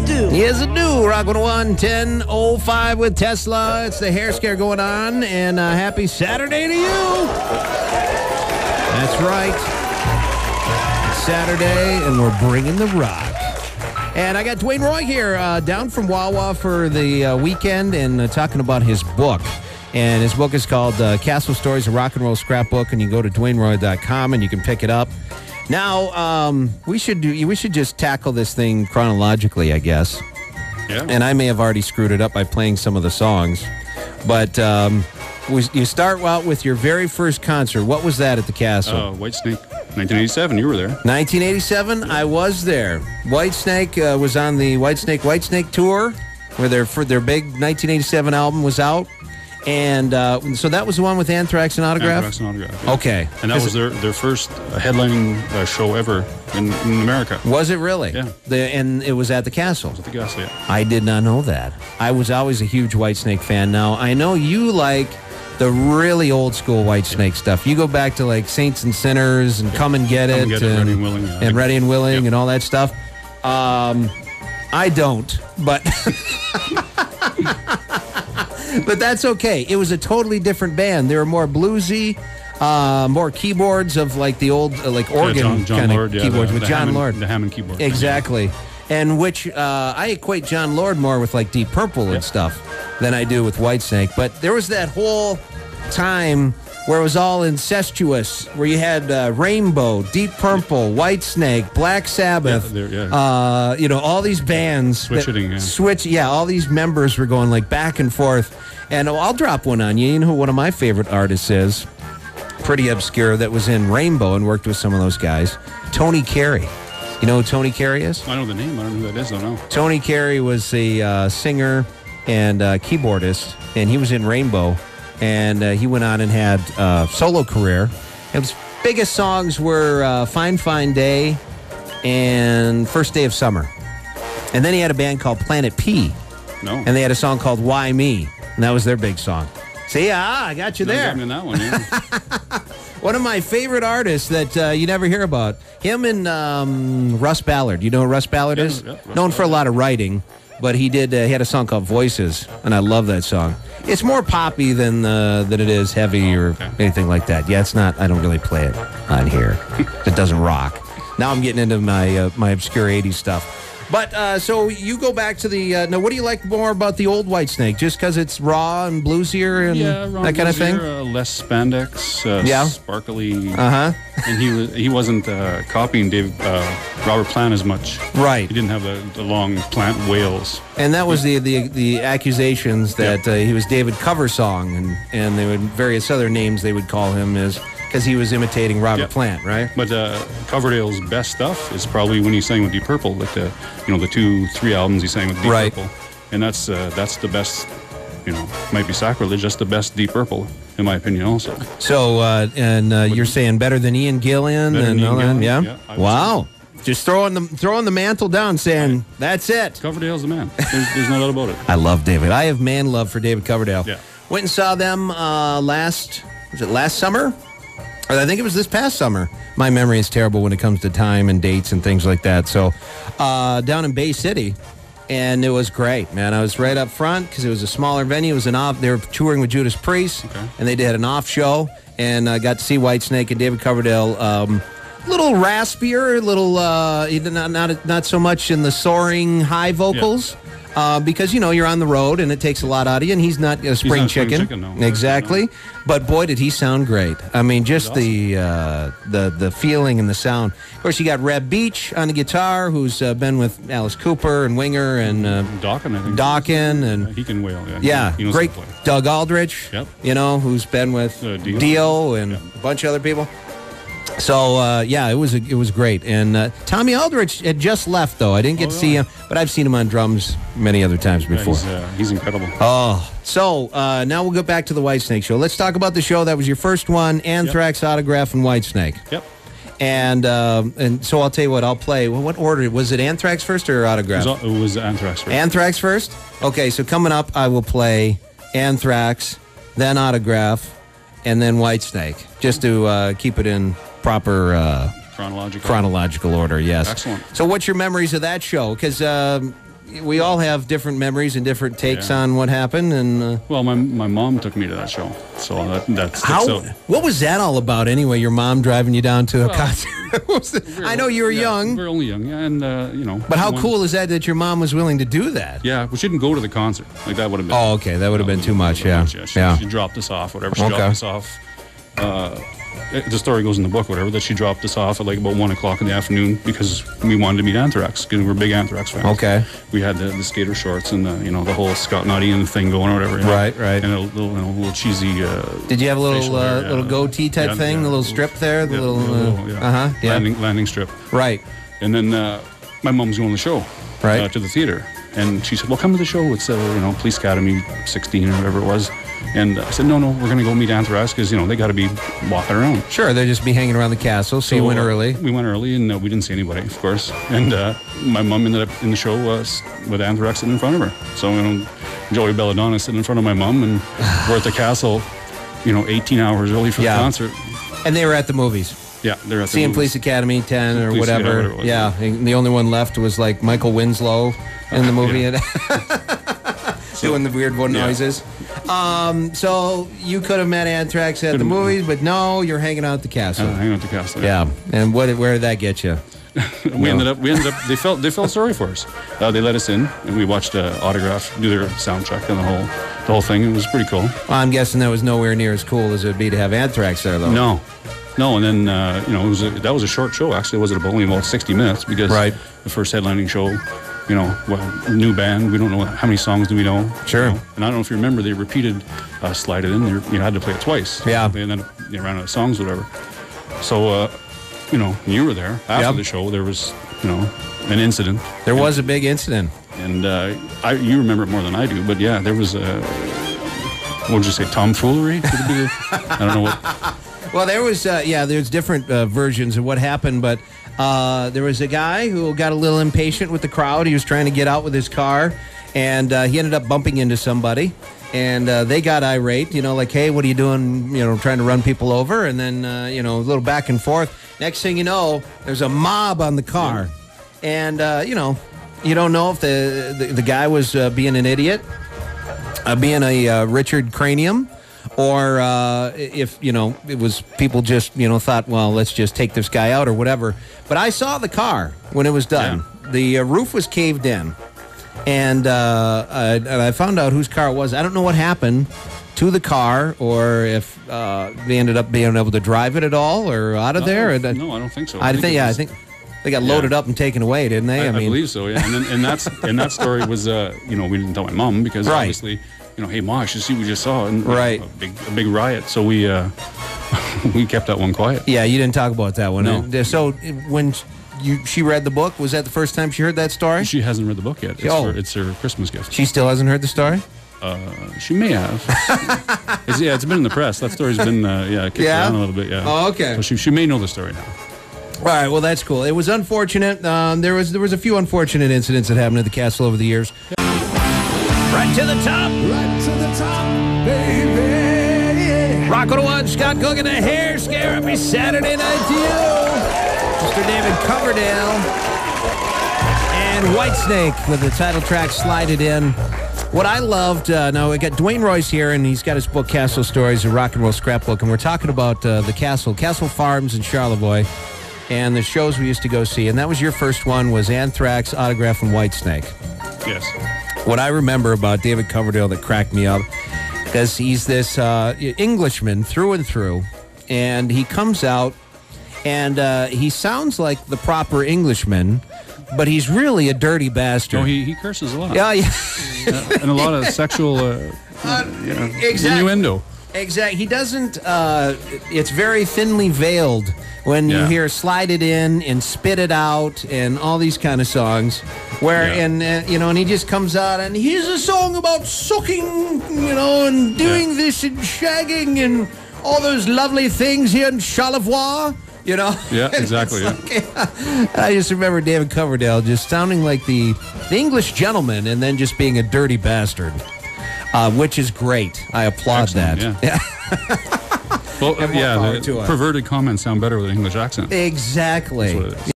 do. Yes, it do. Rock 101, 10:05 with Tesla. It's the hair scare going on, and happy Saturday to you. That's right. It's Saturday, and we're bringing the rock. And I got Dwayne Roy here, down from Wawa for the weekend, and talking about his book. And his book is called Castle Stories, a Rock and Roll Scrapbook, and you can go to DwayneRoy.com and you can pick it up. Now, we should just tackle this thing chronologically, I guess. Yeah. And I may have already screwed it up by playing some of the songs. But you start out with your very first concert. What was that at the Castle? Whitesnake, 1987. You were there. 1987, I was there. Whitesnake was on the Whitesnake tour, where their big 1987 album was out. And so that was the one with Anthrax and Autograph? Anthrax and Autograph, yeah. Okay. And that was their first headlining show ever in America. Was it really? Yeah. And it was at the Castle? It was at the Castle, yeah. I did not know that. I was always a huge Whitesnake fan. Now, I know you like the really old school Whitesnake stuff. You go back to like Saints and Sinners and Come and Get It. Ready and Willing. Yeah. And Ready and Willing and all that stuff. I don't, but... But that's okay. It was a totally different band. They were more bluesy, more keyboards of like the old like organ John kind Lord, of keyboards with John Hammond, Lord. The Hammond keyboard. Exactly. And which I equate John Lord more with like Deep Purple and stuff than I do with Whitesnake. But there was that whole time where it was all incestuous, where you had Rainbow, Deep Purple, Whitesnake, Black Sabbath, all these bands. All these members were going like back and forth. And I'll drop one on you. You know who one of my favorite artists is? Pretty obscure, that was in Rainbow and worked with some of those guys. Tony Carey. You know who Tony Carey is? I know the name. I don't know who that is. I don't know. Tony Carey was a singer and keyboardist, and he was in Rainbow. And he went on and had a solo career. His biggest songs were Fine Fine Day and First Day of Summer. And then he had a band called Planet P. No. And they had a song called Why Me? And that was their big song. See, I got you there. Got me in that one, yeah. One of my favorite artists that you never hear about. Him and Russ Ballard. You know who Russ Ballard is? Yeah, Russ Known for a lot of writing. But he had a song called Voices, and I love that song. It's more poppy than it is heavy or anything like that. Yeah, it's not. I don't really play it on here. It doesn't rock. Now I'm getting into my obscure 80s stuff. But so you go back to the now. What do you like more about the old Whitesnake? Just because it's raw and bluesier and that kind of thing. Less spandex, sparkly. And he wasn't copying Robert Plant as much. Right. He didn't have the long Plant wails. And that was the accusations that he was David Coversong and they would various other names they would call him is. Because he was imitating Robert Plant, right? But Coverdale's best stuff is probably when he sang with Deep Purple, like the 2-3 albums he sang with Deep Purple, and that's the best. Might be sacrilege. That's the best Deep Purple, in my opinion, also. So, you're saying better than Ian Gillan and all that, yeah? Wow. Just throwing the mantle down, saying that's it. Coverdale's the man. There's no doubt about it. I love David. I have man love for David Coverdale. Yeah. Went and saw them last summer? I think it was this past summer. My memory is terrible when it comes to time and dates and things like that. So, down in Bay City, and it was great, man. I was right up front because it was a smaller venue. It was they were touring with Judas Priest, and they did an off show, and I got to see Whitesnake and David Coverdale. Little raspier, not so much in the soaring high vocals. Because you're on the road and it takes a lot out of you, and he's not a spring chicken. No. Exactly. No. But boy, did he sound great. I mean, just awesome. the feeling and the sound. Of course, you got Reb Beach on the guitar, who's been with Alice Cooper and Winger and Dawkins, I think. Dawkins and he can wail. He knows great. Doug Aldrich. Yep. Who's been with Dio and a bunch of other people. So, it was great. And Tommy Aldrich had just left, though. I didn't get to see him, but I've seen him on drums many other times before. He's incredible. Oh, so now we'll go back to the Whitesnake show. Let's talk about the show. That was your first one, Anthrax, Autograph, and Whitesnake. Yep. And so I'll tell you what, I'll play. Well, what order? Was it Anthrax first or Autograph? It was Anthrax first. Anthrax first? Okay, so coming up, I will play Anthrax, then Autograph, and then Whitesnake, just to keep it in proper chronological order, yes. Excellent. So what's your memories of that show? Because we all have different memories and different takes on what happened. And well, my mom took me to that show, so that's what was that all about anyway? Your mom driving you down to a concert? I know you were young. We were only young, and But how cool is that your mom was willing to do that? Yeah, we didn't go to the concert. Like that would have been. Oh, okay, that would have been too much. Yeah. She dropped us off. Whatever. She dropped us off. The story goes in the book, whatever, that she dropped us off at like about 1 o'clock in the afternoon because we wanted to meet Anthrax, because we're big Anthrax fans. Okay. We had the skater shorts and the whole Scott Nutty thing going or whatever. Right. And a little cheesy. Did you have a little goatee type thing, the little strip there, the landing strip. Right. And then my mom's going to the show, right, to the theater, and she said, "Well, come to the show. It's Police Academy 16 or whatever it was." And I said, no, we're going to go meet Anthrax because, they got to be walking around. Sure, they'll just be hanging around the castle, so you went early. We went early, and we didn't see anybody, of course. And my mom ended up in the show with Anthrax sitting in front of her. So, Joey Belladonna sitting in front of my mom, and we're at the castle, 18 hours early for the concert. And they were at the movies. Yeah, they're at the Seeing Police Academy 10 or whatever. Yeah, and the only one left was like Michael Winslow in the movie. Doing the weird noises. So you could have met Anthrax at the movies, but no, you're hanging out at the castle. Hanging out at the castle. Yeah. And where did that get you? We ended up. They felt sorry for us. They let us in, and we watched Autograph do their sound check and the whole thing. It was pretty cool. Well, I'm guessing that was nowhere near as cool as it would be to have Anthrax there, though. No. And then that was a short show. Actually, it was only about 60 minutes because the first headlining show. New band. We don't know how many songs do we know. Sure. And I don't know if you remember, they repeated Slide It In. You had to play it twice. Yeah. And then they ran out of songs, whatever. So, you were there. After the show, there was, an incident. There was a big incident. And you remember it more than I do. But, yeah, there was what would you say, tomfoolery? I don't know what. Well, there was, there's different versions of what happened, but there was a guy who got a little impatient with the crowd. He was trying to get out with his car, and he ended up bumping into somebody, and they got irate, like, hey, what are you doing, trying to run people over, and then, a little back and forth. Next thing you know, there's a mob on the car, and, you don't know if the guy was being an idiot, being a Richard Cranium, or if, it was people just, thought, well, let's just take this guy out or whatever. But I saw the car when it was done. Yeah. The roof was caved in. And I found out whose car it was. I don't know what happened to the car or if they ended up being able to drive it at all or out of there. No, I don't think so. I think they got loaded up and taken away, didn't they? I believe so, yeah. And that story was, we didn't tell my mom because obviously... hey, Ma, you should see what we just saw. And, a big riot. So we kept that one quiet. Yeah, you didn't talk about that one. No. So when she read the book, was that the first time she heard that story? She hasn't read the book yet. It's her Christmas gift. She still hasn't heard the story? She may have. It's been in the press. That story's been kicked around a little bit. Yeah. Oh, okay. So she may know the story now. All right, well, that's cool. It was unfortunate. There was a few unfortunate incidents that happened at the castle over the years. Right to the top. Right to the top, baby. Rock 101, Scott Cook and the Hair Scare. Happy Saturday night to you. Mr. David Coverdale and Whitesnake with the title track Slide It In. What I loved, now we got Dwayne Roy's here, and he's got his book, Castle Stories, a rock and roll scrapbook, and we're talking about the Castle Farms in Charlevoix, and the shows we used to go see. And that was your first one, was Anthrax, Autograph, and Whitesnake. Yes. What I remember about David Coverdale that cracked me up, because he's this Englishman through and through, and he comes out, and he sounds like the proper Englishman, but he's really a dirty bastard. No, he curses a lot. Yeah. And a lot of sexual innuendo. Exactly. He doesn't, it's very thinly veiled when you hear Slide It In and Spit It Out and all these kind of songs where, and he just comes out and here's a song about sucking, and doing this and shagging and all those lovely things here in Charlevoix, Yeah, exactly. I just remember David Coverdale just sounding like the English gentleman and then just being a dirty bastard. Which is great. I applaud that. Yeah. Well, the perverted comments sound better with an English accent. Exactly. That's what it is.